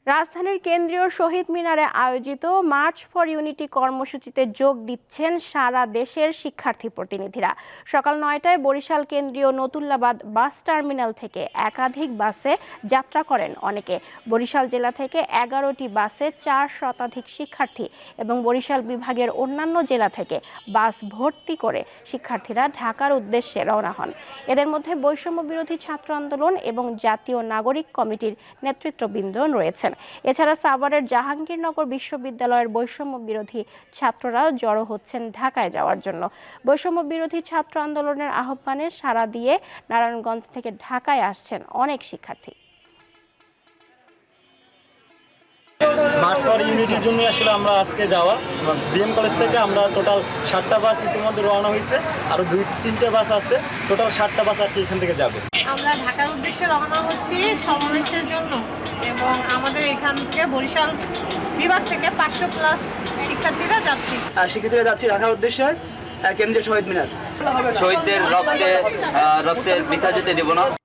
রাজধানীর কেন্দ্রীয় শহীদ মিনারে আয়োজিত মার্চ ফর ইউনিটি কর্মসূচিতে যোগ দিচ্ছেন সারা দেশের শিক্ষার্থী প্রতিনিধিরা। সকাল ৯টায় বরিশাল কেন্দ্রীয় নতুল্লাবাদ বাস টার্মিনাল থেকে একাধিক বাসে যাত্রা করেন অনেকে। বরিশাল জেলা থেকে ১১টি বাসে ৪ শতাধিক শিক্ষার্থী এবং বরিশাল বিভাগের অন্যান্য জেলা থেকে বাস ভর্তি করে শিক্ষার্থীরা ঢাকার উদ্দেশ্যে রওনা হন। এদের মধ্যে বৈষম্য বিরোধী ছাত্র আন্দোলন এবং জাতীয় নাগরিক কমিটির নেতৃত্ববৃন্দ রয়েছেন। এছাড়া সাভারের জাহাঙ্গীরনগর বিশ্ববিদ্যালয়ের বৈষম্য বিরোধী ছাত্ররা জড়ো হচ্ছেন ঢাকায় যাওয়ার জন্য। বৈষম্য বিরোধী ছাত্র আন্দোলনের আহ্বানে সাড়া দিয়ে নারায়ণগঞ্জ থেকে ঢাকায় আসছেন অনেক শিক্ষার্থী। মার্চ ফর ইউনিটির জন্য আসলে আমরা আজকে যাওয়া বিএম কলেজ থেকে আমরা টোটাল 7টা বাস ইতিমধ্যে রওনা হয়েছে, আরও 2-3টে বাস আছে, টোটাল 7টা বাস আর কি এখান থেকে যাবে। আমরা ঢাকার উদ্দেশ্যে রওনা হচ্ছি সমাবেশের জন্য এবং আমাদের এখান থেকে বরিশাল বিভাগ থেকে 500+ শিক্ষার্থীরা যাচ্ছি ঢাকার উদ্দেশ্যে কেন্দ্রীয় শহীদ মিনার। শহীদদের রক্তের বৃথা যেতে দেব না।